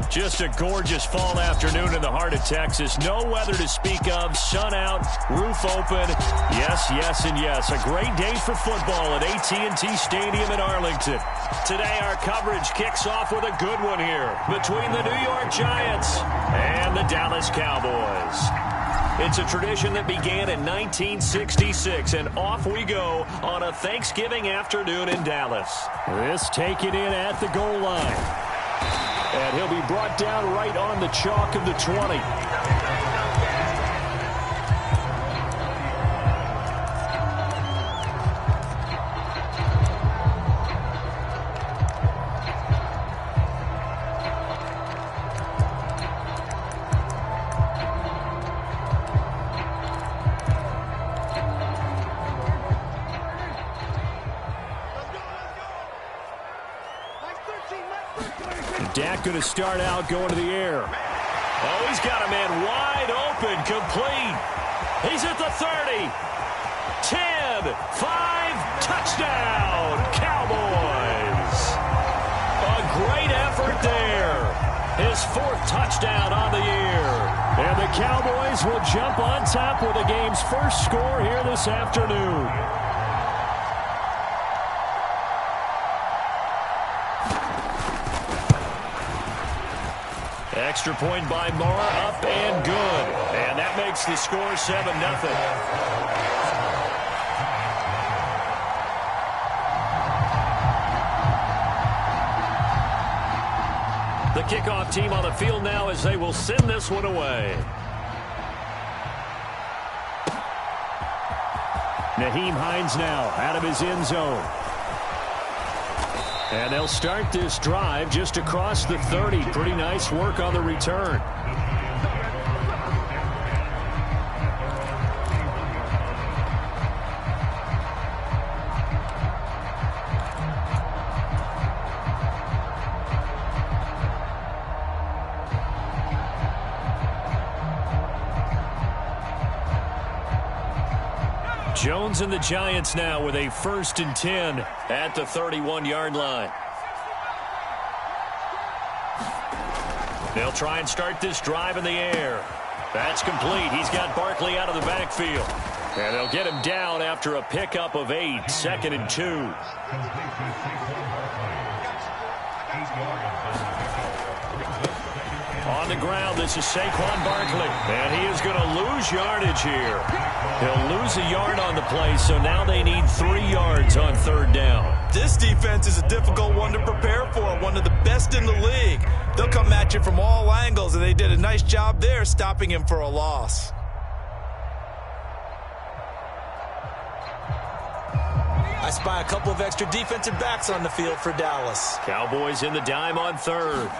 Just a gorgeous fall afternoon in the heart of Texas. No weather to speak of. Sun out, roof open. Yes, yes, and yes. A great day for football at AT&T Stadium in Arlington. Today our coverage kicks off with a good one here between the New York Giants and the Dallas Cowboys. It's a tradition that began in 1966, and off we go on a Thanksgiving afternoon in Dallas. This taken in at the goal line. And he'll be brought down right on the chalk of the 20. Dak going to start out going to the air. Oh, he's got a man wide open, complete. He's at the 30. 10, 5, touchdown, Cowboys. A great effort there. His 4th touchdown on the year. And the Cowboys will jump on top with the game's first score here this afternoon. Extra point by Moore, up and good. And that makes the score 7-0. The kickoff team on the field now as they will send this one away. Nyheim Hines now out of his end zone. And they'll start this drive just across the 30. Pretty nice work on the return. Jones and the Giants now with a 1st and 10 at the 31-yard line. They'll try and start this drive in the air. That's complete. He's got Barkley out of the backfield. And they'll get him down after a pickup of 8, 2nd and 2. On the ground, this is Saquon Barkley. And he is going to lose yardage here. He'll lose a yard on the play, so now they need 3 yards on 3rd down. This defense is a difficult one to prepare for, one of the best in the league. They'll come at you from all angles, and they did a nice job there stopping him for a loss. I spy a couple of extra defensive backs on the field for Dallas. Cowboys in the dime on 3rd.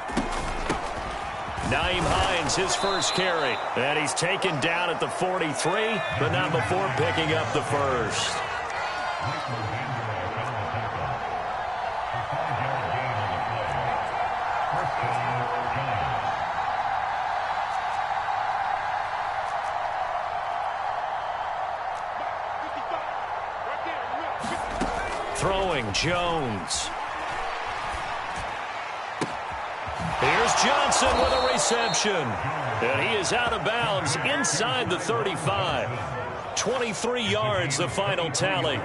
Nyheim Hines, his first carry. And he's taken down at the 43, but not before picking up the 1st. Throwing Jones. Here's Johnson with a reception. And he is out of bounds inside the 35. 23 yards, the final tally.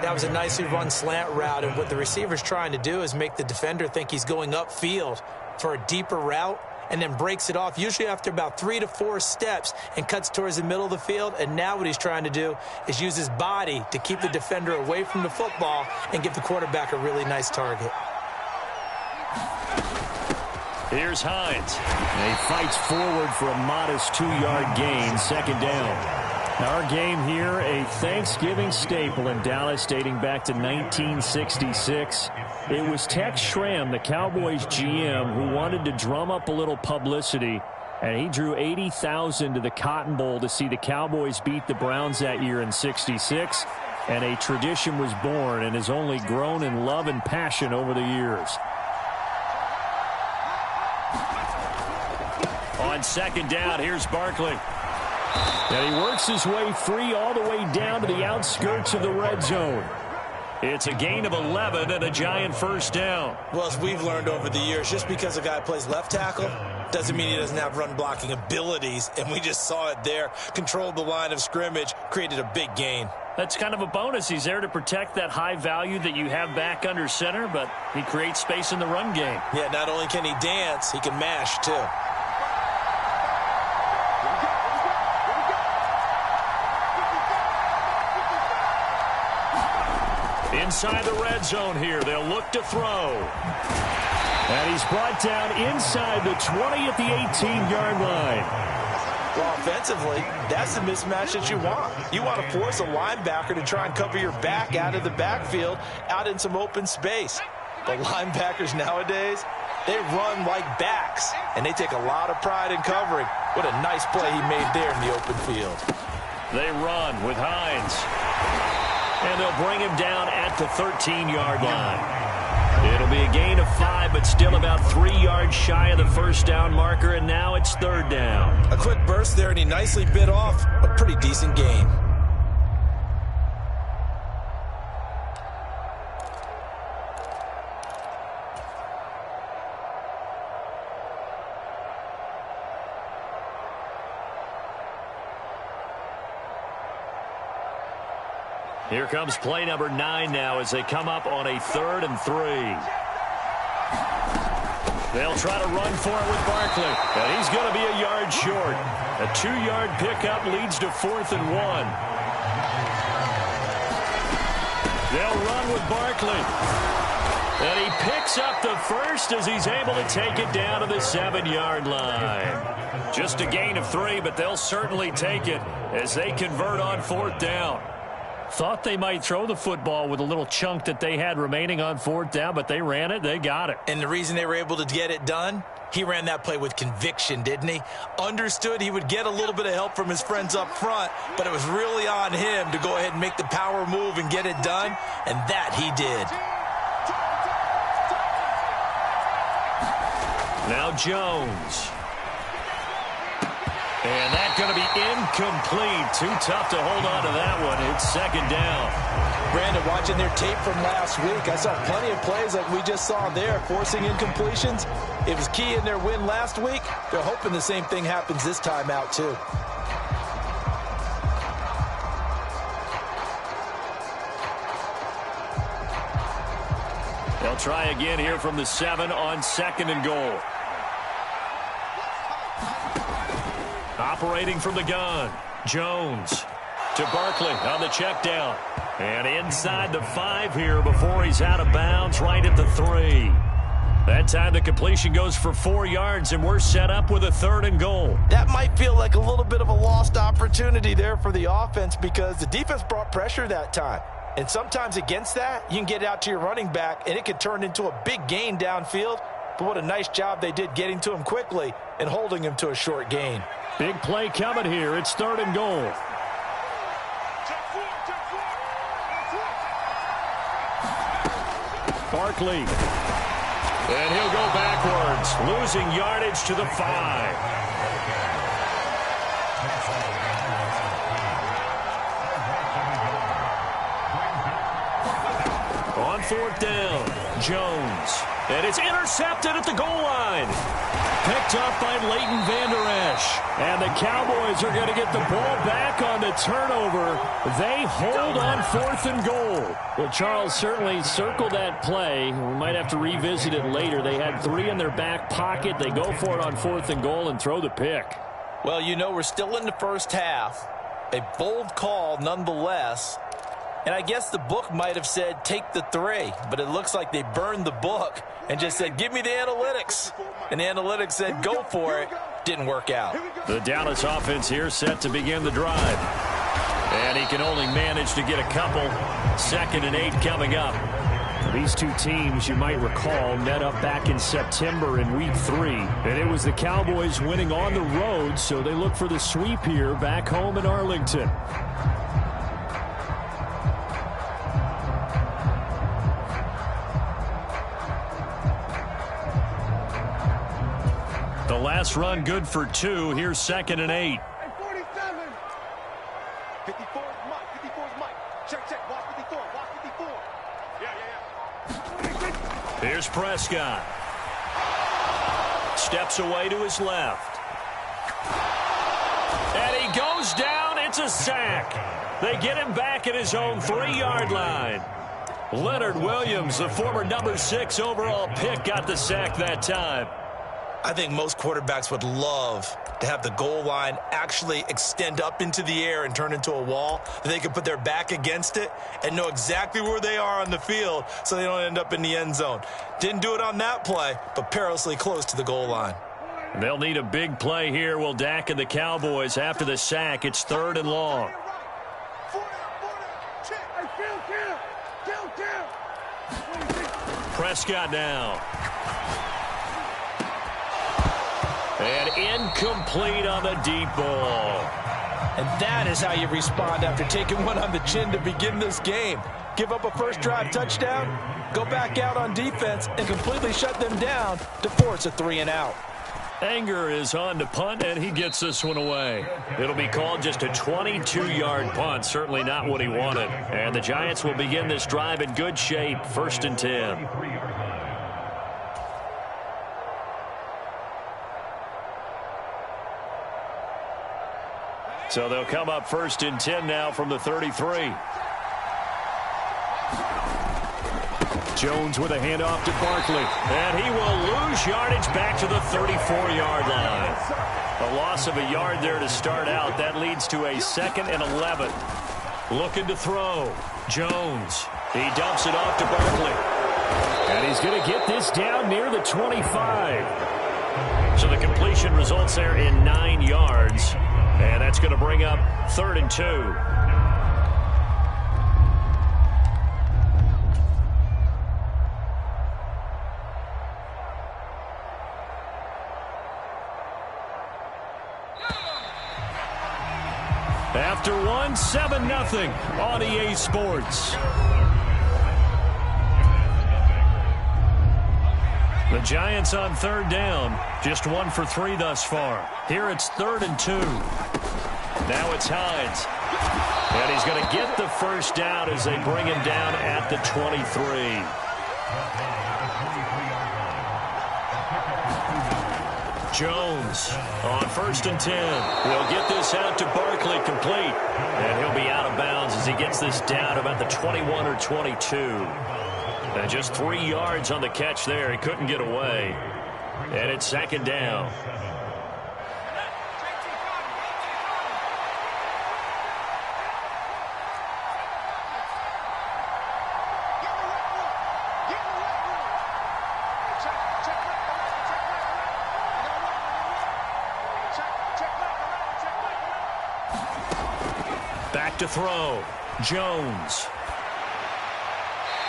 That was a nicely run slant route, and what the receiver's trying to do is make the defender think he's going upfield for a deeper route and then breaks it off, usually after about 3 to 4 steps, and cuts towards the middle of the field. And now what he's trying to do is use his body to keep the defender away from the football and give the quarterback a really nice target. Here's Hines. And he fights forward for a modest 2-yard gain, 2nd down. Our game here, a Thanksgiving staple in Dallas dating back to 1966. It was Tex Schramm, the Cowboys GM, who wanted to drum up a little publicity, and he drew 80,000 to the Cotton Bowl to see the Cowboys beat the Browns that year in '66, and a tradition was born and has only grown in love and passion over the years. On 2nd down, here's Barkley. And he works his way free all the way down to the outskirts of the red zone. It's a gain of 11 and a giant first down. Well, as we've learned over the years, just because a guy plays left tackle doesn't mean he doesn't have run-blocking abilities, and we just saw it there. Controlled the line of scrimmage, created a big gain. That's kind of a bonus. He's there to protect that high value that you have back under center, but he creates space in the run game. Yeah, not only can he dance, he can mash, too. Inside the red zone here, they'll look to throw. And he's brought down inside the 20 at the 18-yard line. Well, offensively, that's the mismatch that you want. You want to force a linebacker to try and cover your back out of the backfield, out in some open space. The linebackers nowadays, they run like backs, and they take a lot of pride in covering. What a nice play he made there in the open field. They run with Hines. And they'll bring him down at the 13-yard line. It'll be a gain of 5, but still about 3 yards shy of the first down marker, and now it's third down. A quick burst there, and he nicely bit off a pretty decent gain. Here comes play number 9 now as they come up on a 3rd and 3. They'll try to run for it with Barkley, and he's going to be a yard short. A 2-yard pickup leads to 4th and 1. They'll run with Barkley. And he picks up the first as he's able to take it down to the 7-yard line. Just a gain of 3, but they'll certainly take it as they convert on 4th down. Thought they might throw the football with a little chunk that they had remaining on 4th down, but they ran it. They got it. And the reason they were able to get it done, he ran that play with conviction, didn't he? Understood he would get a little bit of help from his friends up front, but it was really on him to go ahead and make the power move and get it done, and that he did. Now Jones. And that's going to be incomplete. Too tough to hold on to that one. It's 2nd down. Brandon, watching their tape from last week, I saw plenty of plays like we just saw there, forcing incompletions. It was key in their win last week. They're hoping the same thing happens this time out, too. They'll try again here from the 7 on 2nd and goal. Operating from the gun, Jones to Barkley on the check down. And inside the 5 here before he's out of bounds right at the 3. That time the completion goes for 4 yards, and we're set up with a 3rd and goal. That might feel like a little bit of a lost opportunity there for the offense because the defense brought pressure that time. And sometimes against that, you can get out to your running back, and it could turn into a big gain downfield. But what a nice job they did getting to him quickly and holding him to a short gain. Big play coming here. It's 3rd and goal. Barkley. And he'll go backwards, losing yardage to the 5. On 4th down, Jones. And it's intercepted at the goal line. Picked up by Leighton Vander Esch. And the Cowboys are going to get the ball back on the turnover. They hold on 4th and goal. Well, Charles certainly circled that play. We might have to revisit it later. They had 3 in their back pocket. They go for it on 4th and goal and throw the pick. Well, you know, we're still in the first half. A bold call nonetheless. And I guess the book might have said, take the 3. But it looks like they burned the book and just said, give me the analytics. And the analytics said, go for it. Didn't work out. The Dallas offense here set to begin the drive. And he can only manage to get a couple. 2nd and 8 coming up. These two teams, you might recall, met up back in September in Week 3. And it was the Cowboys winning on the road, so they look for the sweep here back home in Arlington. The last run good for 2. Here's 2nd and 8. 47. 54 is Mike. 54 is Mike. Check, check. Watch 54. Watch 54. Here's Prescott. Steps away to his left. And he goes down. It's a sack. They get him back at his own 3-yard line. Leonard Williams, the former number 6 overall pick, got the sack that time. I think most quarterbacks would love to have the goal line actually extend up into the air and turn into a wall. They could put their back against it and know exactly where they are on the field so they don't end up in the end zone. Didn't do it on that play, but perilously close to the goal line. They'll need a big play here. Will Dak and the Cowboys after the sack. It's 3rd and long. Prescott now. And incomplete on the deep ball. And that is how you respond after taking one on the chin to begin this game. Give up a first drive touchdown, go back out on defense, and completely shut them down to force a 3-and-out. Anger is on to punt, and he gets this one away. It'll be called just a 22-yard punt. Certainly not what he wanted. And the Giants will begin this drive in good shape. 1st and 10. So they'll come up 1st and 10 now from the 33. Jones with a handoff to Barkley. And he will lose yardage back to the 34-yard line. A loss of a yard there to start out. That leads to a 2nd and 11. Looking to throw. Jones. He dumps it off to Barkley. And he's going to get this down near the 25. So the completion results there in 9 yards. And that's going to bring up 3rd and 2. After 1, 7-0 on EA Sports. The Giants on 3rd down. Just 1 for 3 thus far. Here it's 3rd and 2. Now it's Hines. And he's going to get the first down as they bring him down at the 23. Jones on 1st and 10. He'll get this out to Barkley, complete. And he'll be out of bounds as he gets this down about the 21 or 22. And just 3 yards on the catch there. He couldn't get away. And it's 2nd down. Back to throw. Jones.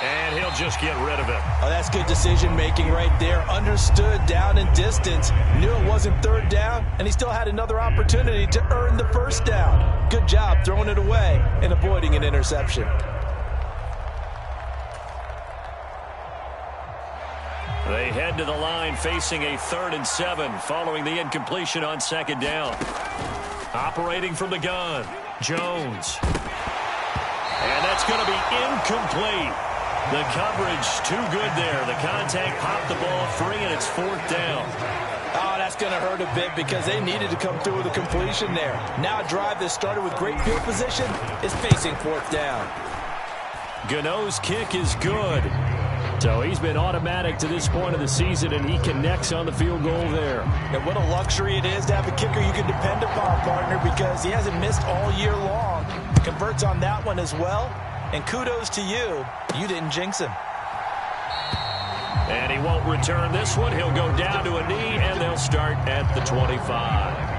And he'll just get rid of it. Oh, that's good decision-making right there. Understood down and distance. Knew it wasn't 3rd down, and he still had another opportunity to earn the 1st down. Good job throwing it away and avoiding an interception. They head to the line facing a 3rd and 7 following the incompletion on 2nd down. Operating from the gun, Jones. And that's going to be incomplete. The coverage too good there. The contact popped the ball free, and it's 4th down. Oh, that's going to hurt a bit because they needed to come through with a completion there. Now a drive that started with great field position is facing 4th down. Gano's kick is good. So he's been automatic to this point of the season, and he connects on the field goal there. And what a luxury it is to have a kicker you can depend upon, partner, because he hasn't missed all year long. Converts on that one as well. And kudos to you. You didn't jinx him. And he won't return this one. He'll go down to a knee, and they'll start at the 25.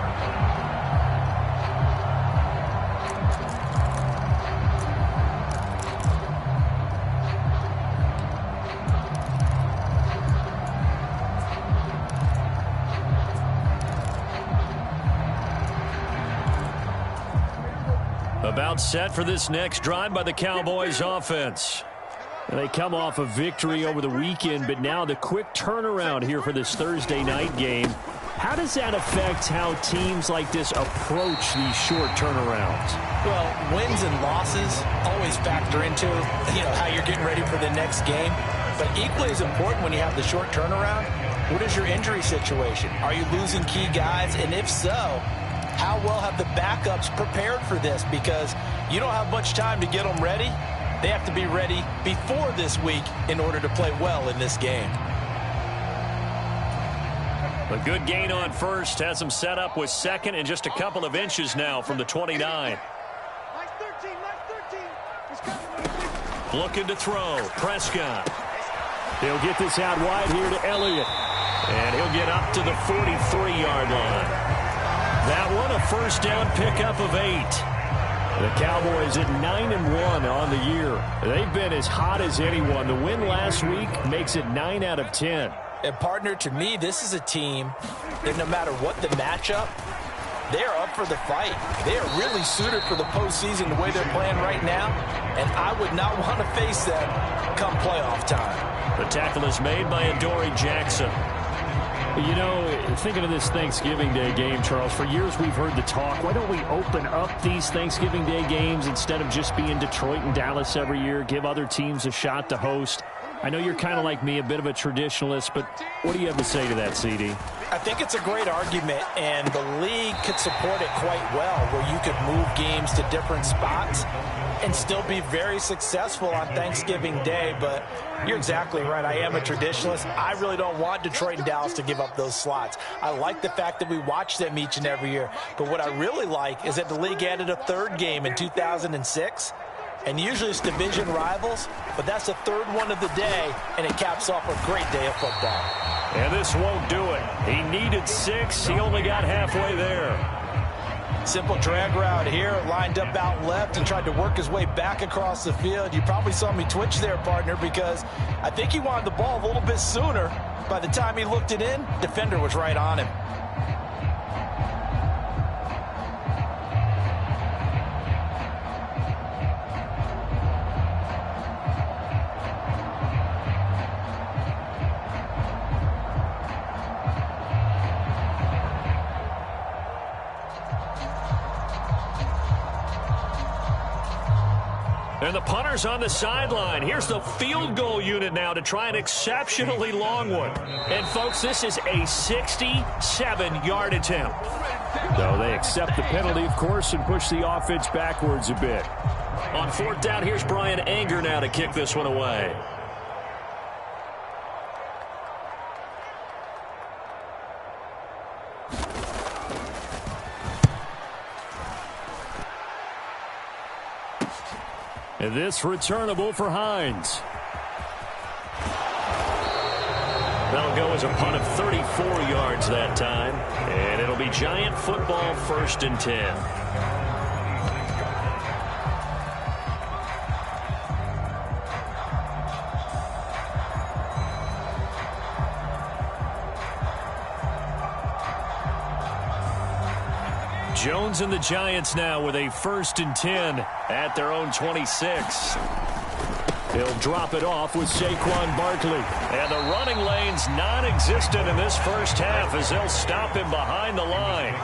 About set for this next drive by the Cowboys offense. And they come off a victory over the weekend, but now the quick turnaround here for this Thursday night game. How does that affect how teams like this approach these short turnarounds? Well, wins and losses always factor into, how you're getting ready for the next game. But equally as important when you have the short turnaround, what is your injury situation? Are you losing key guys? And if so, how well have the backups prepared for this? Because you don't have much time to get them ready. They have to be ready before this week in order to play well in this game. A good gain on first has him set up with second and just a couple of inches now from the 29. Looking to throw. Prescott. He'll get this out wide here to Elliott. And he'll get up to the 43-yard line. That one a first down pickup of 8. The Cowboys at 9-1 on the year. They've been as hot as anyone. The win last week makes it 9 out of 10. And, partner, to me, this is a team that no matter what the matchup, they are up for the fight. They are really suited for the postseason the way they're playing right now, and I would not want to face them come playoff time. The tackle is made by Adoree Jackson. You know, thinking of this Thanksgiving Day game, Charles, for years we've heard the talk, why don't we open up these Thanksgiving Day games instead of just being Detroit and Dallas every year, give other teams a shot to host? I know you're kind of like me, a bit of a traditionalist, but what do you have to say to that, CD? I think it's a great argument, and the league could support it quite well, where you could move games to different spots and still be very successful on Thanksgiving Day. But you're exactly right. I am a traditionalist. I really don't want Detroit and Dallas to give up those slots. I like the fact that we watch them each and every year. But what I really like is that the league added a third game in 2006. And usually it's division rivals, but that's the third one of the day, and it caps off a great day of football. And this won't do it. He needed 6. He only got halfway there. Simple drag route here, lined up out left and tried to work his way back across the field. You probably saw me twitch there, partner, because I think he wanted the ball a little bit sooner. By the time he looked it in, defender was right on him. And the punter's on the sideline. Here's the field goal unit now to try an exceptionally long one. And, folks, this is a 67-yard attempt. So they accept the penalty, of course, and push the offense backwards a bit. On 4th down, here's Brian Anger now to kick this one away. And this returnable for Hines. That'll go as a punt of 34 yards that time. And it'll be Giant football 1st and 10. Jones and the Giants now with a 1st and 10 at their own 26. He'll drop it off with Saquon Barkley. And the running lane's non-existent in this first half as they'll stop him behind the line.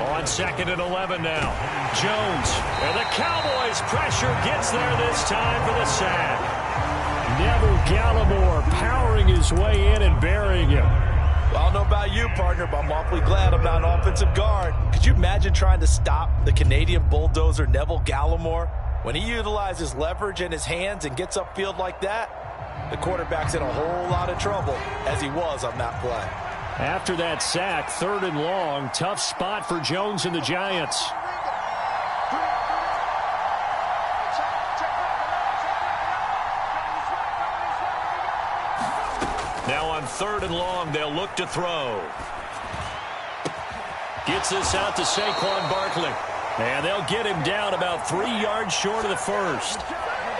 On 2nd and 11 now. Jones. And the Cowboys pressure gets there this time for the sack. Neville Gallimore powering his way in and burying him. Well, I don't know about you, partner, but I'm awfully glad I'm not an offensive guard. Could you imagine trying to stop the Canadian bulldozer Neville Gallimore? When he utilizes leverage in his hands and gets upfield like that, the quarterback's in a whole lot of trouble, as he was on that play. After that sack, 3rd and long, tough spot for Jones and the Giants. Now on 3rd and long, they'll look to throw. Gets this out to Saquon Barkley. And they'll get him down about 3 yards short of the first.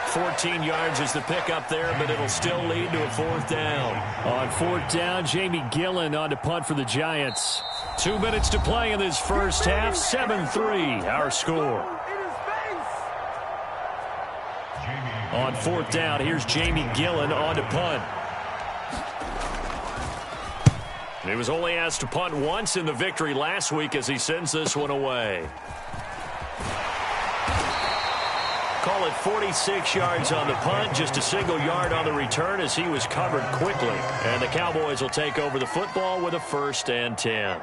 14 yards is the pickup there, but it'll still lead to a 4th down. On 4th down, Jamie Gillen on to punt for the Giants. 2 minutes to play in this first half. 7-3, our score. On 4th down, here's Jamie Gillen on to punt. He was only asked to punt once in the victory last week as he sends this one away. call it 46 yards on the punt, just a single yard on the return as he was covered quickly. And the Cowboys will take over the football with a 1st and 10.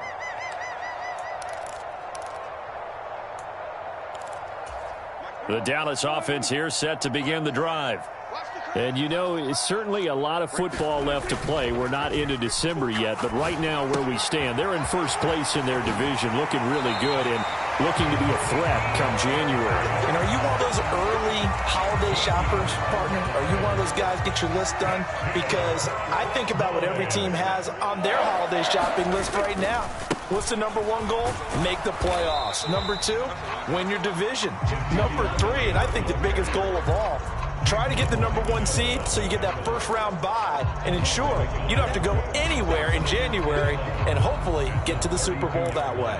The Dallas offense here set to begin the drive. And, you know, it's certainly a lot of football left to play. We're not into December yet, but right now where we stand, they're in first place in their division, looking really good and looking to be a threat come January. And are you one of those early holiday shoppers, partner? Are you one of those guys get your list done? Because I think about what every team has on their holiday shopping list right now. What's the number 1 goal? Make the playoffs. Number 2, win your division. Number 3, and I think the biggest goal of all, try to get the number 1 seed so you get that first-round bye and ensure you don't have to go anywhere in January and hopefully get to the Super Bowl that way.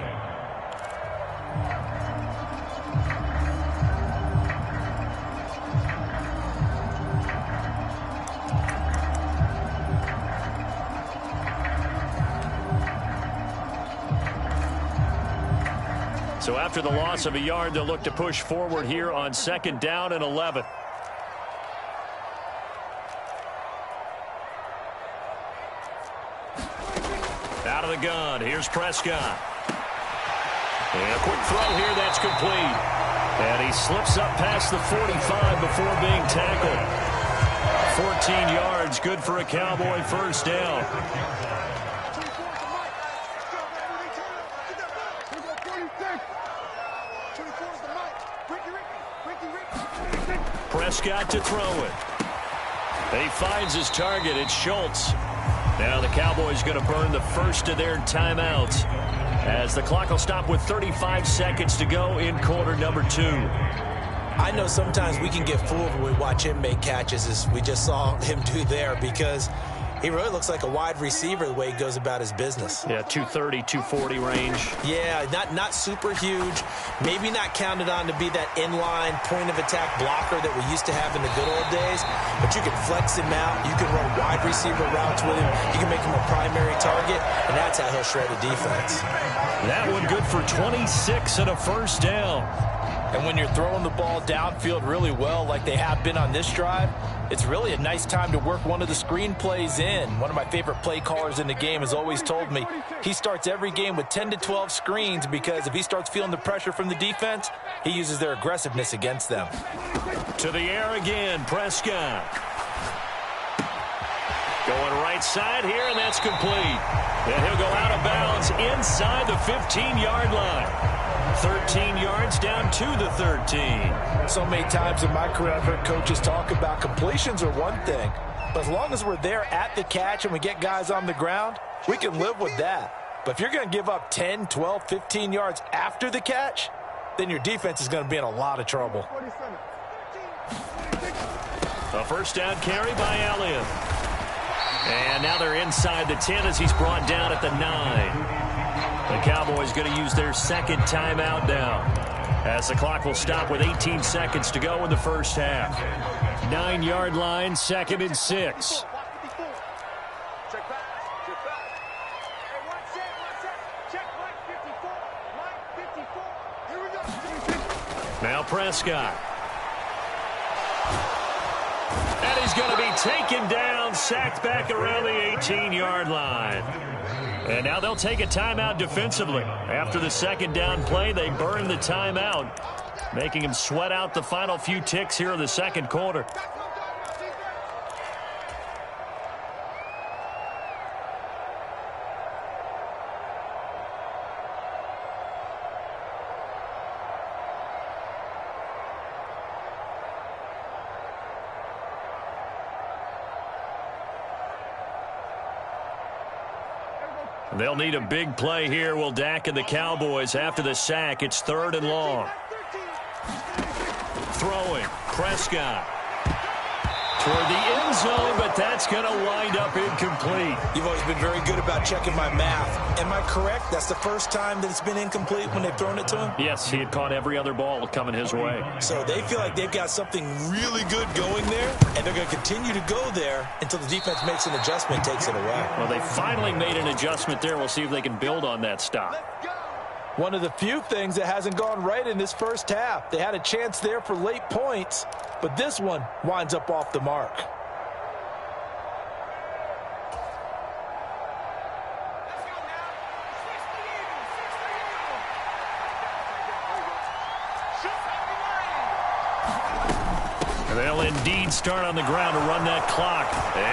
So after the loss of a yard, they'll look to push forward here on 2nd down and 11. Out of the gun, here's Prescott. And a quick throw here, that's complete. And he slips up past the 45 before being tackled. 14 yards, good for a Cowboy 1st down. Prescott to throw it. He finds his target. It's Schultz. Now the Cowboys going to burn the first of their timeouts as the clock will stop with 35 seconds to go in quarter number 2. I know sometimes we can get fooled when we watch him make catches, as we just saw him do there, because he really looks like a wide receiver the way he goes about his business. Yeah, 230, 240 range. Yeah, not super huge. Maybe not counted on to be that inline point-of-attack blocker that we used to have in the good old days. But you can flex him out. You can run wide receiver routes with him. You can make him a primary target, and that's how he'll shred a defense. That one good for 26 and a 1st down. And when you're throwing the ball downfield really well like they have been on this drive, it's really a nice time to work one of the screen plays in. One of my favorite play callers in the game has always told me he starts every game with 10 to 12 screens, because if he starts feeling the pressure from the defense, he uses their aggressiveness against them. To the air again, Prescott. Going right side here, and that's complete. And he'll go out of bounds inside the 15-yard line. 13 yards down to the 13. So many times in my career I've heard coaches talk about completions are one thing, but as long as we're there at the catch and we get guys on the ground, we can live with that. But if you're going to give up 10, 12, 15 yards after the catch, then your defense is going to be in a lot of trouble. A 1st down carry by Elliott. And now they're inside the 10 as he's brought down at the 9. The Cowboys going to use their 2nd timeout now, as the clock will stop with 18 seconds to go in the 1st half. 9-yard line, 2nd and 6. Now Prescott. And he's going to be taken down, sacked back around the 18-yard line. And now they'll take a timeout defensively. After the 2nd down play, they burn the timeout, making him sweat out the final few ticks here in the 2nd quarter. They'll need a big play here, will Dak and the Cowboys. After the sack, it's 3rd and long. Throwing, Prescott. Toward the end zone, but that's going to wind up incomplete. You've always been very good about checking my math. Am I correct? That's the first time that it's been incomplete when they've thrown it to him? Yes, he had caught every other ball coming his way. So they feel like they've got something really good going there, and they're going to continue to go there until the defense makes an adjustment, takes it away. Well, they finally made an adjustment there. We'll see if they can build on that stop. One of the few things that hasn't gone right in this first half. They had a chance there for late points, but this one winds up off the mark. They'll indeed start on the ground to run that clock.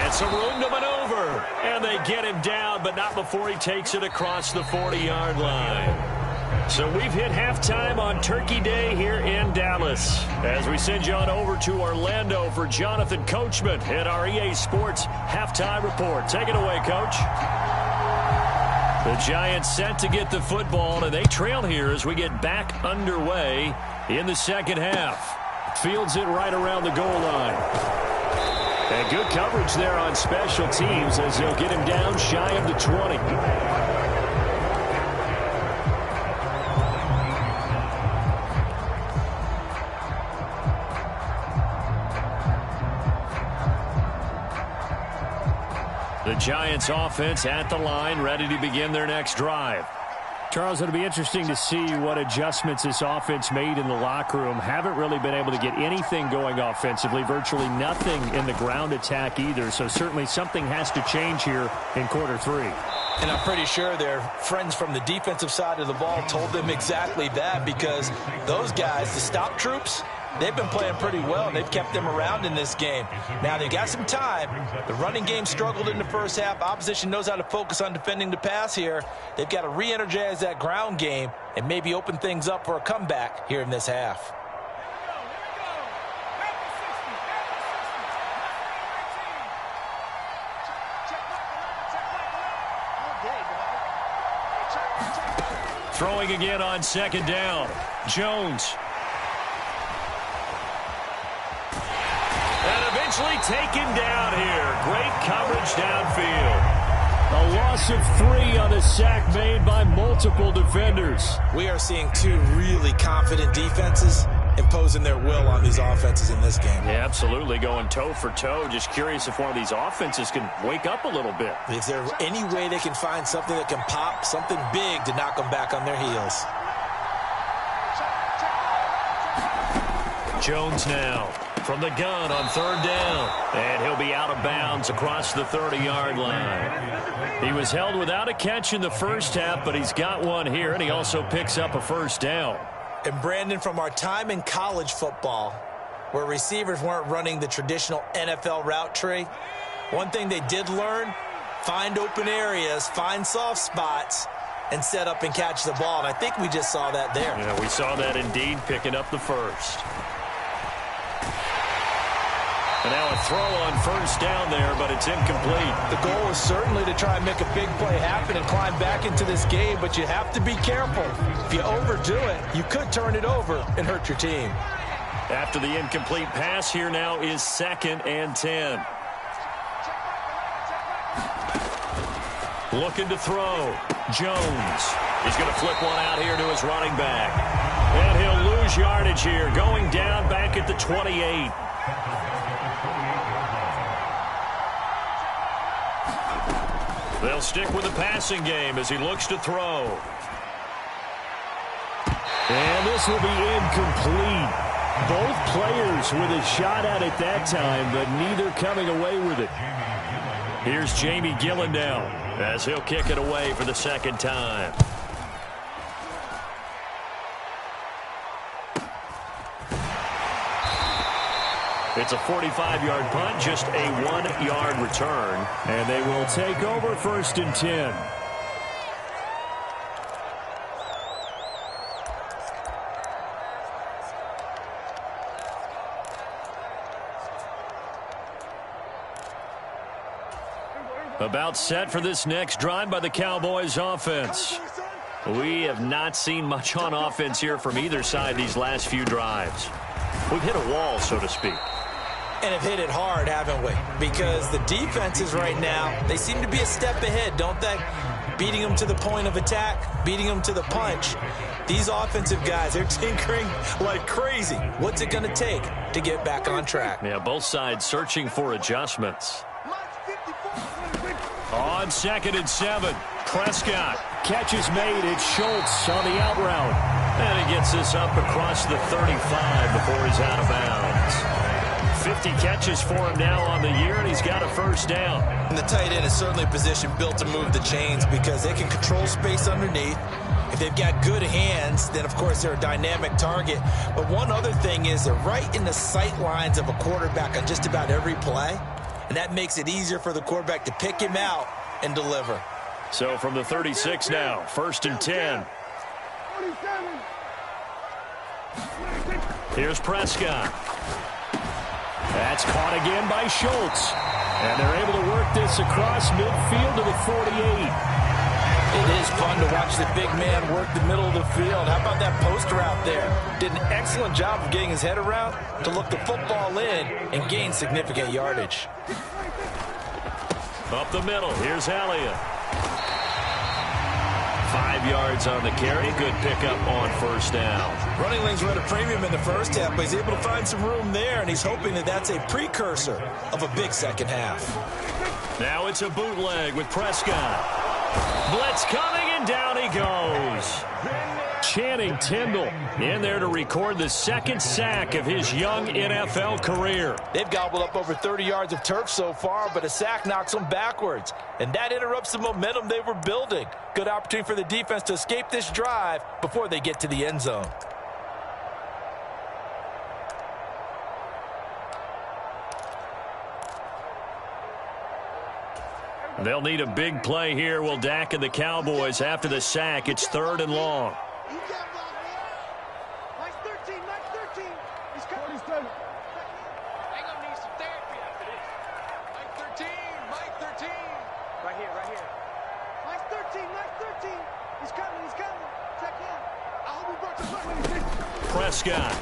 It's a room to maneuver. And they get him down, but not before he takes it across the 40-yard line. So we've hit halftime on Turkey Day here in Dallas. As we send you on over to Orlando for Jonathan Coachman at our EA Sports Halftime Report. Take it away, Coach. The Giants set to get the football, and they trail here as we get back underway in the second half. Fields it right around the goal line. And good coverage there on special teams as they'll get him down shy of the 20. The Giants offense at the line, ready to begin their next drive. Charles, it'll be interesting to see what adjustments this offense made in the locker room. Haven't really been able to get anything going offensively, virtually nothing in the ground attack either. So certainly something has to change here in quarter three. And I'm pretty sure their friends from the defensive side of the ball told them exactly that, because those guys, the stop troops, they've been playing pretty well, and they've kept them around in this game. Now, they've got some time. The running game struggled in the first half. Opposition knows how to focus on defending the pass here. They've got to re-energize that ground game and maybe open things up for a comeback here in this half. Throwing again on second down. Jones. And eventually taken down here. Great coverage downfield. A loss of 3 on a sack made by multiple defenders. We are seeing two really confident defenses imposing their will on these offenses in this game. Yeah, absolutely, going toe for toe. Just curious if one of these offenses can wake up a little bit. Is there any way they can find something that can pop, something big to knock them back on their heels? Jones now from the gun on third down. And he'll be out of bounds across the 30-yard line. He was held without a catch in the first half, but he's got one here, and he also picks up a first down. And Brandon, from our time in college football, where receivers weren't running the traditional NFL route tree, one thing they did learn, find open areas, find soft spots, and set up and catch the ball. And I think we just saw that there. Yeah, we saw that indeed, picking up the first. And now a throw on first down there, but it's incomplete. The goal is certainly to try and make a big play happen and climb back into this game, but you have to be careful. If you overdo it, you could turn it over and hurt your team. After the incomplete pass, here now is 2nd and 10. Looking to throw. Jones. He's going to flip one out here to his running back. And he'll lose yardage here, going down back at the 28. They'll stick with the passing game as he looks to throw. And this will be incomplete. Both players with a shot at it that time, but neither coming away with it. Here's Jamie Gillen now as he'll kick it away for the second time. It's a 45-yard punt, just a 1-yard return. And they will take over 1st and 10. About set for this next drive by the Cowboys offense. We have not seen much on offense here from either side these last few drives. We've hit a wall, so to speak. And have hit it hard, haven't we? Because the defenses right now, they seem to be a step ahead, don't they? Beating them to the point of attack, beating them to the punch. These offensive guys, they're tinkering like crazy. What's it going to take to get back on track? Yeah, both sides searching for adjustments. On 2nd and 7, Prescott Catches made. It's Schultz on the out route. And he gets this up across the 35 before he's out of bounds. 50 catches for him now on the year, and he's got a first down. And the tight end is certainly a position built to move the chains because they can control space underneath. If they've got good hands, then, of course, they're a dynamic target. But one other thing is they're right in the sight lines of a quarterback on just about every play, and that makes it easier for the quarterback to pick him out and deliver. So from the 36 now, 1st and 10. Here's Prescott. That's caught again by Schultz. And they're able to work this across midfield to the 48. It is fun to watch the big man work the middle of the field. How about that poster out there? Did an excellent job of getting his head around to look the football in and gain significant yardage. Up the middle, here's Elliott. 5 yards on the carry. Good pickup on first down. Running lanes were at a premium in the first half, but he's able to find some room there, and he's hoping that that's a precursor of a big second half. Now it's a bootleg with Prescott. Blitz coming, and down he goes. Channing Tindall in there to record the 2nd sack of his young NFL career. They've gobbled up over 30 yards of turf so far, but a sack knocks them backwards. And that interrupts the momentum they were building. Good opportunity for the defense to escape this drive before they get to the end zone. They'll need a big play here. Will Dak and the Cowboys after the sack. It's 3rd and long. Prescott.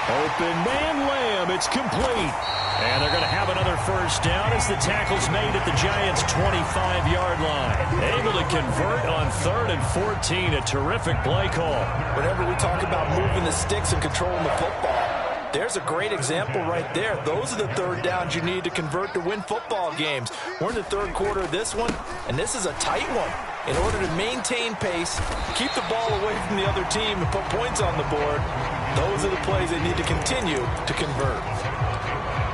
Open man Lamb. It's complete. And they're going to have another first down as the tackle's made at the Giants' 25-yard line. Able to convert on 3rd and 14. A terrific play call. Whenever we talk about moving the sticks and controlling the football, there's a great example right there. Those are the 3rd downs you need to convert to win football games. We're in the 3rd quarter of this one, and this is a tight one. In order to maintain pace, keep the ball away from the other team, and put points on the board, those are the plays they need to continue to convert.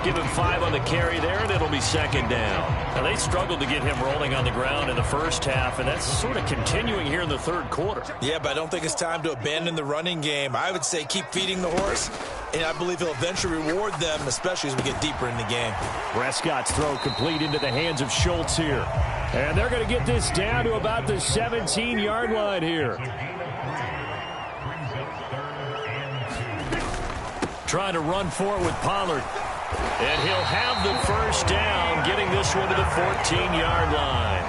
Give him 5 on the carry there, and it'll be 2nd down. Now, they struggled to get him rolling on the ground in the first half, and that's sort of continuing here in the 3rd quarter. Yeah, but I don't think it's time to abandon the running game. I would say keep feeding the horse, and I believe he'll eventually reward them, especially as we get deeper in the game. Prescott's throw complete into the hands of Schultz here. And they're going to get this down to about the 17-yard line here. Trying to run for it with Pollard. And he'll have the first down, getting this one to the 14-yard line.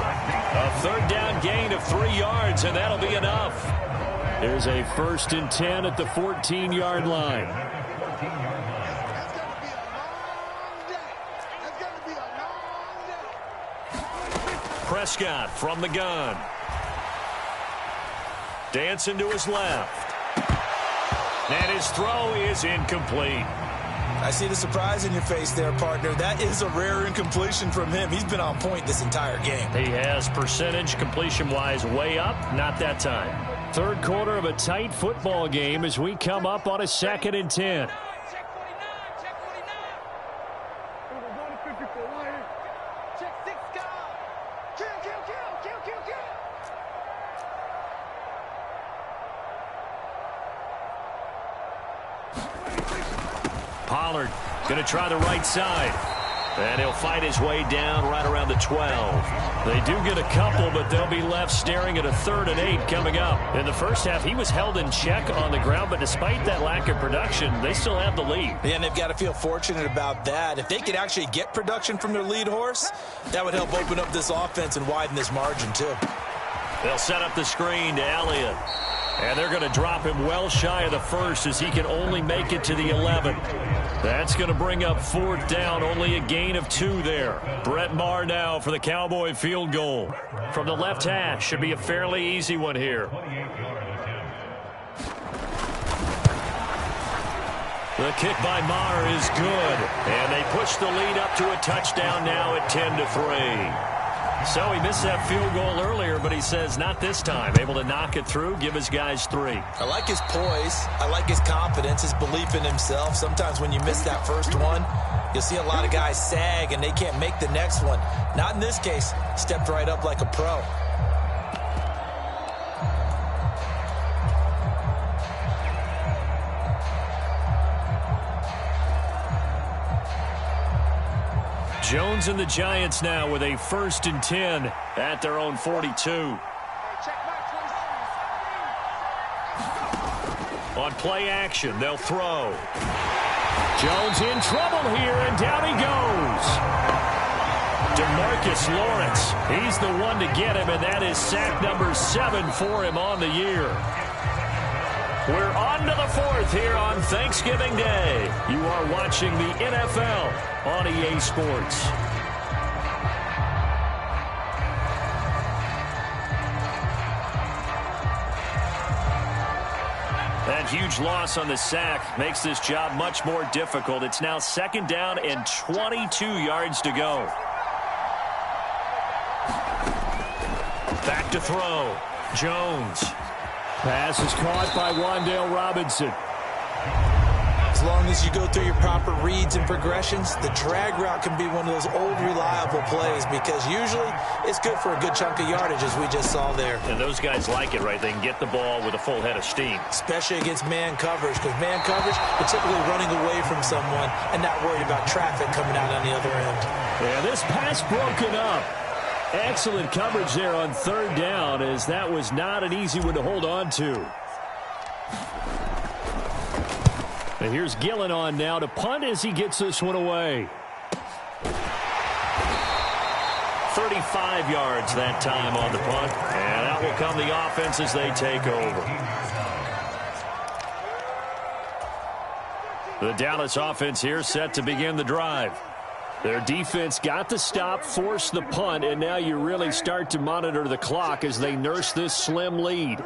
A 3rd down gain of 3 yards, and that'll be enough. There's a 1st and 10 at the 14-yard line. Prescott from the gun. Dancing to his left. And his throw is incomplete. I see the surprise in your face there, partner. That is a rare incompletion from him. He's been on point this entire game. He has percentage completion-wise way up. Not that time. 3rd quarter of a tight football game as we come up on a 2nd and 10. Pollard going to try the right side. And he'll fight his way down right around the 12. They do get a couple, but they'll be left staring at a 3rd and 8 coming up. In the first half, he was held in check on the ground, but despite that lack of production, they still have the lead. Yeah, and they've got to feel fortunate about that. If they could actually get production from their lead horse, that would help open up this offense and widen this margin, too. They'll set up the screen to Elliott. And they're going to drop him well shy of the 1st as he can only make it to the 11. That's going to bring up 4th down, only a gain of 2 there. Brett Maher now for the Cowboy field goal. From the left hash, should be a fairly easy one here. The kick by Maher is good. And they push the lead up to a touchdown now at 10-3. So he missed that field goal earlier, but he says not this time. Able to knock it through, give his guys 3. I like his poise. I like his confidence, his belief in himself. Sometimes when you miss that first one, you'll see a lot of guys sag and they can't make the next one. Not in this case. Stepped right up like a pro. Jones and the Giants now with a 1st and 10 at their own 42. On play action, they'll throw. Jones in trouble here, and down he goes. DeMarcus Lawrence, he's the one to get him, and that is sack number 7 for him on the year. We're on to the 4th here on Thanksgiving Day. You are watching the NFL on EA Sports. That huge loss on the sack makes this job much more difficult. It's now 2nd down and 22 yards to go. Back to throw. Jones. Pass is caught by Wan'Dale Robinson. As long as you go through your proper reads and progressions, the drag route can be one of those old reliable plays because usually it's good for a good chunk of yardage as we just saw there. And those guys like it, right? They can get the ball with a full head of steam. Especially against man coverage, because man coverage, you're typically running away from someone and not worried about traffic coming out on the other end. Yeah, this pass broken up. Excellent coverage there on 3rd down, as that was not an easy one to hold on to. And here's Gillen on now to punt as he gets this one away. 35 yards that time on the punt, and out will come the offense as they take over. The Dallas offense here set to begin the drive. Their defense got the stop, forced the punt, and now you really start to monitor the clock as they nurse this slim lead.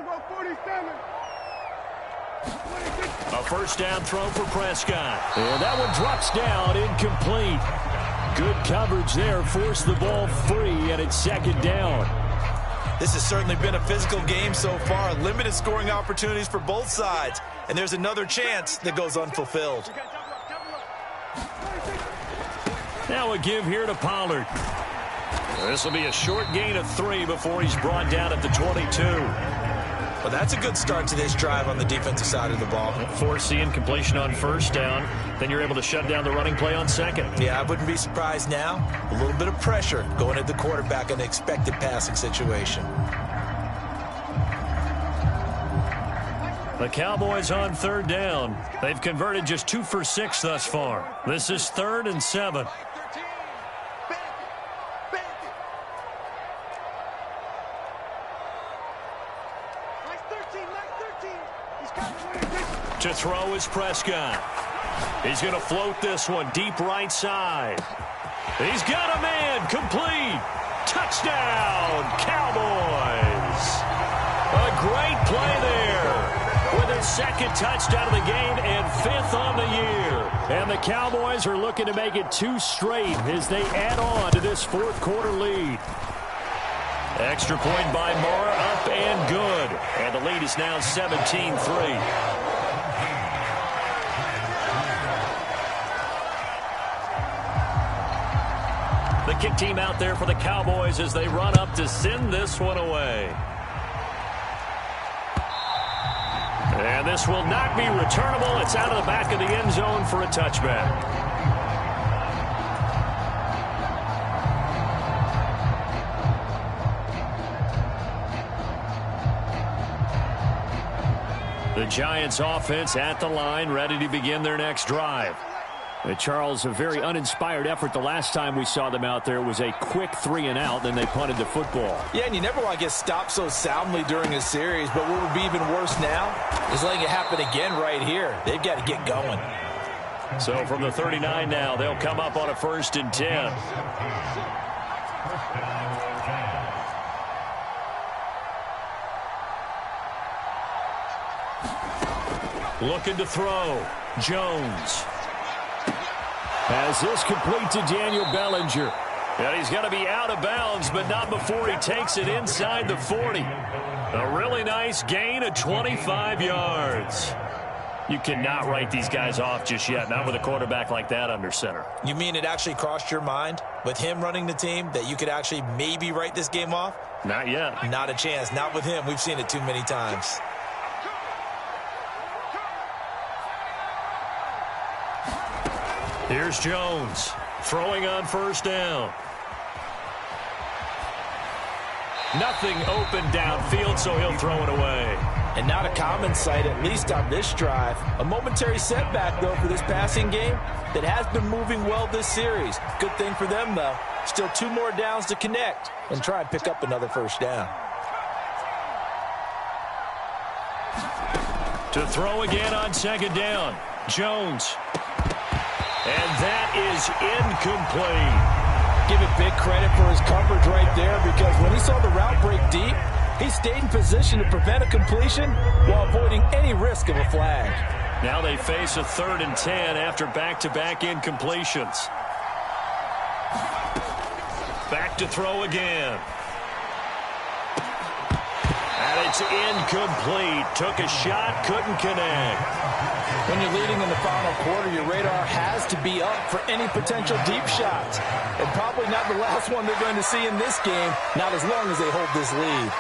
A 1st down throw for Prescott. And that one drops down, incomplete. Good coverage there, forced the ball free, and it's 2nd down. This has certainly been a physical game so far. Limited scoring opportunities for both sides. And there's another chance that goes unfulfilled. Now a give here to Pollard. This will be a short gain of 3 before he's brought down at the 22. Well, that's a good start to this drive on the defensive side of the ball. Force the incompletion on 1st down. Then you're able to shut down the running play on 2nd. Yeah, I wouldn't be surprised now. A little bit of pressure going at the quarterback in the expected passing situation. The Cowboys on 3rd down. They've converted just 2 for 6 thus far. This is 3rd and 7. To throw is Prescott. He's going to float this one deep right side. He's got a man. Complete. Touchdown, Cowboys. A great play there with his 2nd touchdown of the game and 5th on the year. And the Cowboys are looking to make it 2 straight as they add on to this 4th quarter lead. Extra point by Mara, up and good. And the lead is now 17-3. The kick team out there for the Cowboys as they run up to send this one away. And this will not be returnable. It's out of the back of the end zone for a touchback. The Giants offense at the line, ready to begin their next drive. Charles, a very uninspired effort the last time we saw them out there. It was a quick 3-and-out, then they punted the football. Yeah, and you never want to get stopped so soundly during a series, but what would be even worse now is letting it happen again right here. They've got to get going. So from the 39 now, they'll come up on a 1st and 10. Looking to throw. Jones. As this complete to Daniel Bellinger. And he's going to be out of bounds, but not before he takes it inside the 40. A really nice gain of 25 yards. You cannot write these guys off just yet, not with a quarterback like that under center. You mean it actually crossed your mind with him running the team that you could actually maybe write this game off? Not yet. Not a chance. Not with him. We've seen it too many times. Here's Jones throwing on first down. Nothing open downfield, so he'll throw it away. And not a common sight, at least on this drive. A momentary setback, though, for this passing game that has been moving well this series. Good thing for them, though. Still 2 more downs to connect and try and pick up another first down. To throw again on second down. Jones. And that is incomplete. Give it big credit for his coverage right there, because when he saw the route break deep, he stayed in position to prevent a completion while avoiding any risk of a flag. Now they face a 3rd and 10 after back-to-back incompletions. Back to throw again. And it's incomplete. Took a shot, couldn't connect. When you're leading in the final quarter, your radar has to be up for any potential deep shots. And probably not the last one they're going to see in this game, not as long as they hold this lead.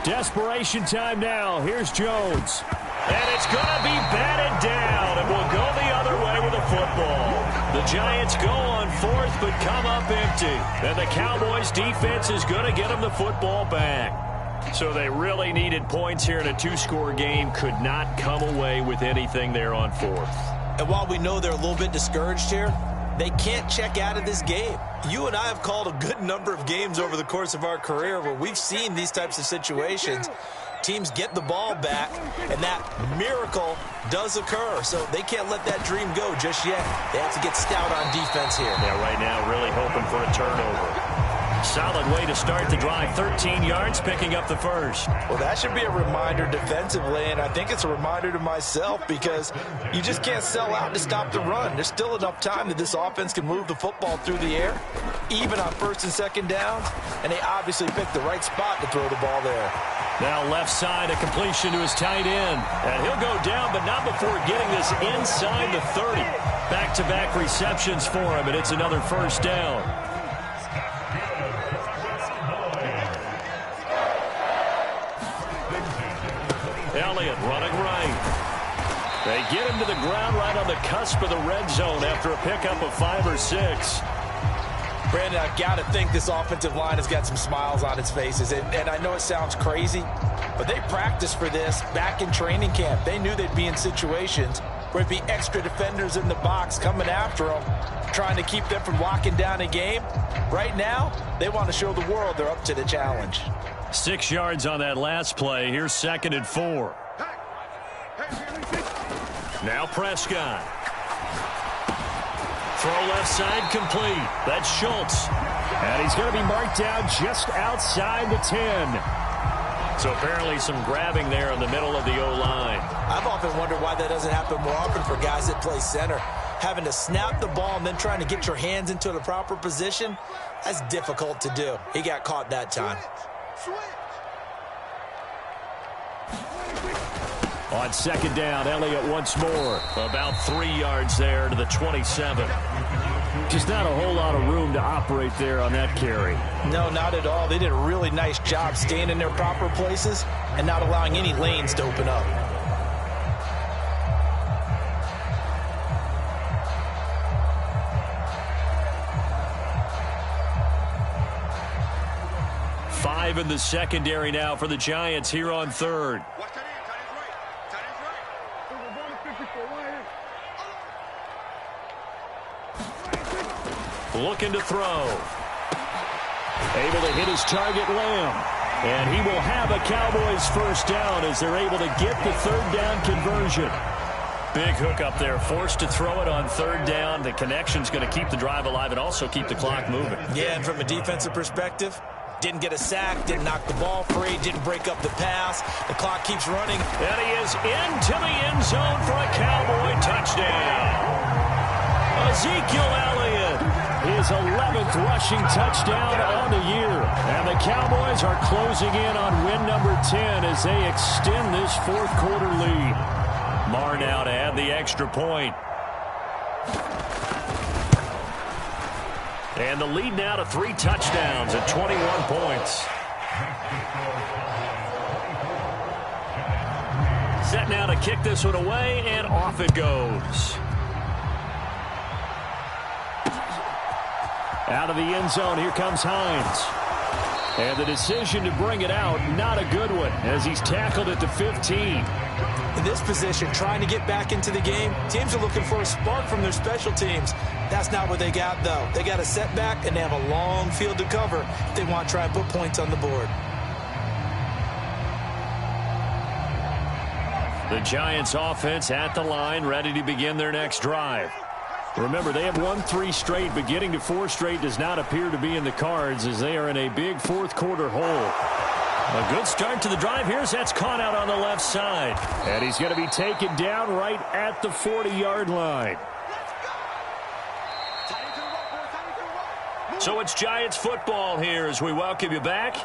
Desperation time now. Here's Jones. And it's going to be batted down, and we'll go the other way with the football. The Giants go on 4th, but come up empty. And the Cowboys' defense is going to get them the football back. So they really needed points here in a 2-score game. Could not come away with anything there on 4th. And while we know they're a little bit discouraged here, they can't check out of this game. You and I have called a good number of games over the course of our career where we've seen these types of situations. Teams get the ball back, and that miracle does occur. So they can't let that dream go just yet. They have to get stout on defense here. Yeah, right now really hoping for a turnover. Solid way to start the drive. 13 yards, picking up the first. Well, that should be a reminder defensively, and I think it's a reminder to myself, because you just can't sell out to stop the run. There's still enough time that this offense can move the football through the air, even on 1st and 2nd downs, and they obviously picked the right spot to throw the ball there. Now left side, a completion to his tight end. And he'll go down, but not before getting this inside the 30. Back-to-back receptions for him, and it's another first down. Elliott running right. They get him to the ground right on the cusp of the red zone after a pickup of 5 or 6. Brandon, I've got to think this offensive line has got some smiles on its faces. And I know it sounds crazy, but they practiced for this back in training camp. They knew they'd be in situations where it'd be extra defenders in the box coming after them, trying to keep them from locking down a game. Right now, they want to show the world they're up to the challenge. 6 yards on that last play. Here's 2nd and 4. Now Prescott. Throw left side complete. That's Schultz. And he's going to be marked down just outside the 10. So apparently some grabbing there in the middle of the O-line. I've often wondered why that doesn't happen more often for guys that play center. Having to snap the ball and then trying to get your hands into the proper position, that's difficult to do. He got caught that time. On 2nd down, Elliott once more. About 3 yards there to the 27. Just not a whole lot of room to operate there on that carry. No, not at all. They did a really nice job staying in their proper places and not allowing any lanes to open up. Five in the secondary now for the Giants here on 3rd. Looking to throw. Able to hit his target, Lamb. And he will have a Cowboys first down as they're able to get the 3rd down conversion. Big hook up there. Forced to throw it on 3rd down. The connection's going to keep the drive alive and also keep the clock moving. Yeah, and from a defensive perspective, Didn't get a sack, didn't knock the ball free, didn't break up the pass. The clock keeps running. And he is into the end zone for a Cowboy touchdown. Ezekiel Elliott, his 11th rushing touchdown on the year. And the Cowboys are closing in on win number 10 as they extend this fourth quarter lead. Marr now to add the extra point. And the lead now to 3 touchdowns at 21 points. Set now to kick this one away, and off it goes. Out of the end zone, here comes Hines. And the decision to bring it out, not a good one, as he's tackled at the 15. In this position, trying to get back into the game, teams are looking for a spark from their special teams. That's not what they got, though. They got a setback, and they have a long field to cover if they want to try and put points on the board. The Giants offense at the line, ready to begin their next drive. Remember, they have won 3 straight, but getting to 4 straight does not appear to be in the cards as they are in a big fourth quarter hole. A good start to the drive. That's caught out on the left side. And he's going to be taken down right at the 40-yard line. So it's Giants football here as we welcome you back.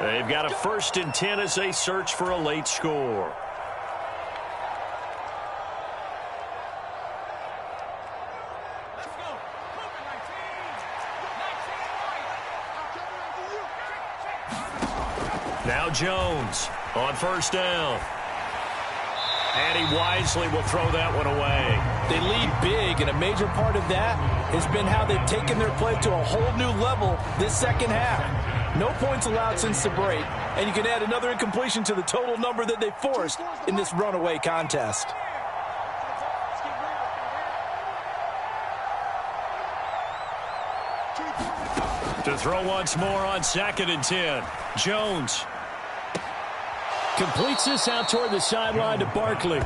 They've got a 1st and 10 as they search for a late score. Now Jones on 1st down. And he wisely will throw that one away. They lead big, and a major part of that has been how they've taken their play to a whole new level this second half. No points allowed since the break, and you can add another incompletion to the total number that they forced in this runaway contest. To throw once more on 2nd and 10. Jones completes this out toward the sideline to Barkley.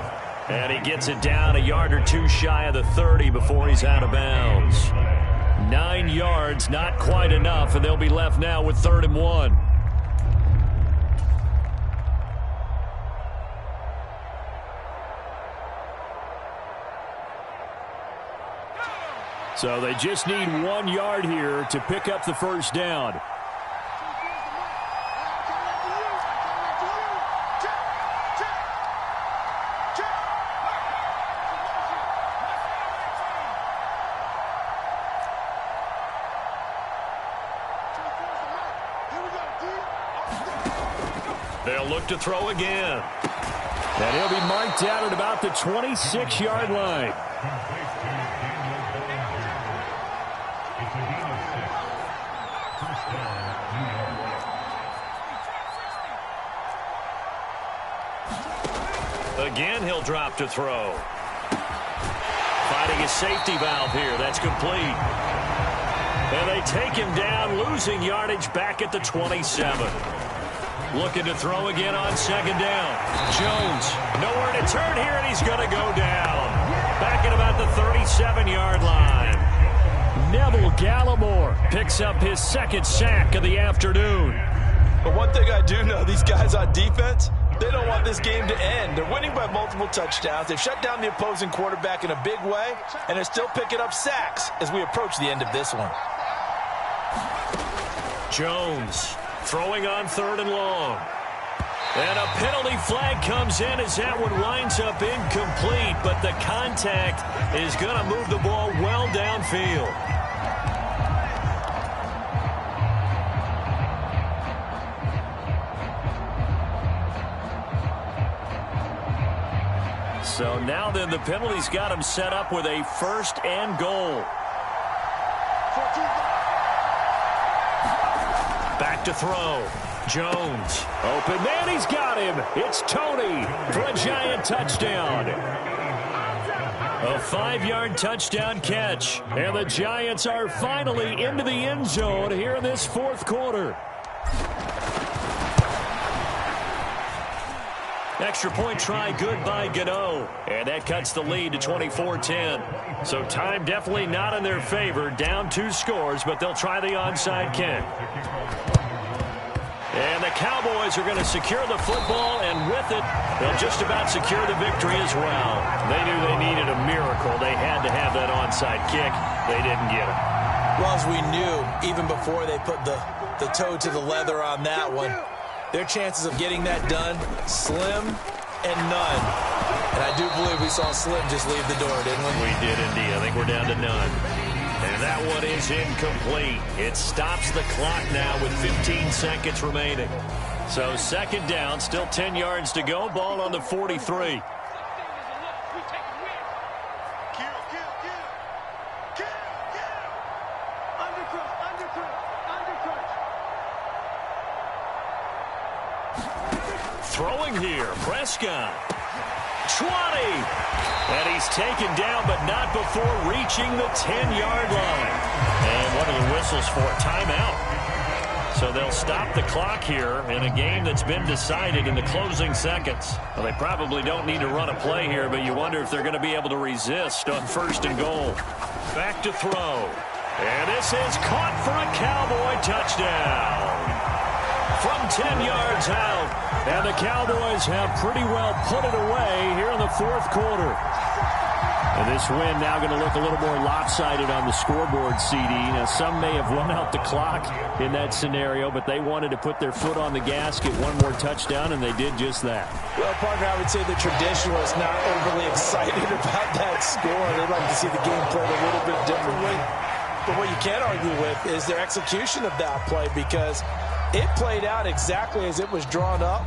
And he gets it down a yard or 2 shy of the 30 before he's out of bounds. 9 yards, not quite enough, and they'll be left now with 3rd and 1. So they just need 1 yard here to pick up the 1st down. They'll look to throw again. And he'll be marked out at about the 26-yard line. Again, he'll drop to throw. Finding a safety valve here. That's complete. And they take him down, losing yardage back at the 27. Looking to throw again on 2nd down. Jones, nowhere to turn here, and he's going to go down. Back at about the 37-yard line. Neville Gallimore picks up his 2nd sack of the afternoon. But one thing I do know, these guys on defense, they don't want this game to end. They're winning by multiple touchdowns. They've shut down the opposing quarterback in a big way, and they're still picking up sacks as we approach the end of this one. Jones throwing on 3rd and long. And a penalty flag comes in as that one winds up incomplete, but the contact is going to move the ball well downfield. So now then the penalty's got him set up with a 1st and goal. Back to throw. Jones. Open man, he's got him. It's Tony for a Giant touchdown. A 5-yard touchdown catch. And the Giants are finally into the end zone here in this fourth quarter. Extra point try good by Gano. And that cuts the lead to 24-10. So time definitely not in their favor. Down 2 scores, but they'll try the onside kick. And the Cowboys are going to secure the football, and with it, they'll just about secure the victory as well. They knew they needed a miracle. They had to have that onside kick. They didn't get it. Well, as we knew, even before they put the toe to the leather on that one, their chances of getting that done, slim and none. And I do believe we saw Slim just leave the door, didn't we? We did indeed. I think we're down to none. And that one is incomplete. It stops the clock now with 15 seconds remaining. So second down, still 10 yards to go. Ball on the 43. Throwing here, Prescott. 20. And he's taken down, but not before reaching the 10-yard line. And what are the whistles for? Timeout. So they'll stop the clock here in a game that's been decided in the closing seconds. Well, they probably don't need to run a play here, but you wonder if they're going to be able to resist on first and goal. Back to throw. And this is caught for a Cowboy touchdown. From 10 yards out. And the Cowboys have pretty well put it away here in the fourth quarter. And this win now going to look a little more lopsided on the scoreboard, CD. Now, some may have run out the clock in that scenario, but they wanted to put their foot on the gas, get one more touchdown, and they did just that. Well, partner, I would say the traditionalists not overly excited about that score. They'd like to see the game played a little bit differently. But what you can't argue with is their execution of that play, because it played out exactly as it was drawn up.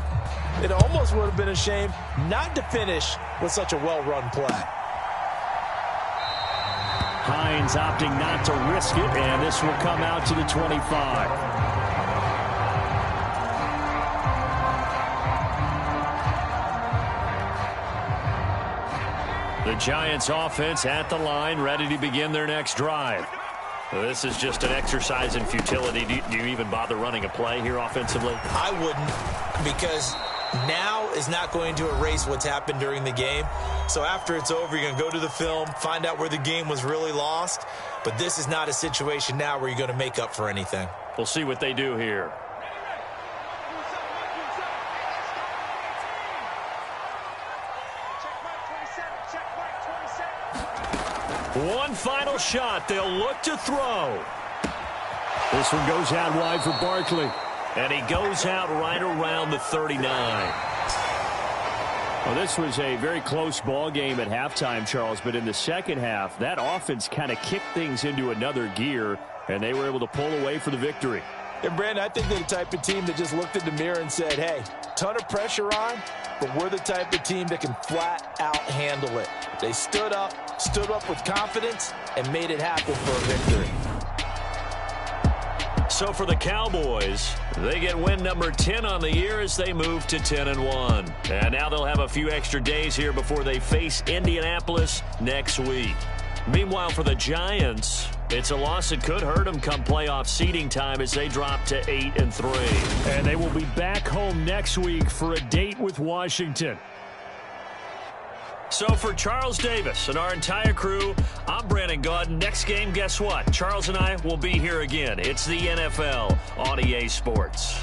It almost would have been a shame not to finish with such a well-run play. Hines opting not to risk it, and this will come out to the 25. The Giants offense at the line, ready to begin their next drive. This is just an exercise in futility. Do you even bother running a play here offensively? I wouldn't, because now is not going to erase what's happened during the game. So after it's over, you're going to go to the film, find out where the game was really lost. But this is not a situation now where you're going to make up for anything. We'll see what they do here. One final shot. They'll look to throw. This one goes out wide for Barkley. And he goes out right around the 39. Well, this was a very close ball game at halftime, Charles, but in the second half, that offense kind of kicked things into another gear, and they were able to pull away for the victory. And, Brandon, I think they're the type of team that just looked in the mirror and said, hey, ton of pressure on, but we're the type of team that can flat out handle it. They stood up with confidence, and made it happen for a victory. So for the Cowboys, they get win number 10 on the year as they move to 10-1. And now they'll have a few extra days here before they face Indianapolis next week. Meanwhile, for the Giants, it's a loss that could hurt them come playoff seeding time as they drop to 8-3. And they will be back home next week for a date with Washington. So for Charles Davis and our entire crew, I'm Brandon Gaudin. Next game, guess what? Charles and I will be here again. It's the NFL on EA Sports.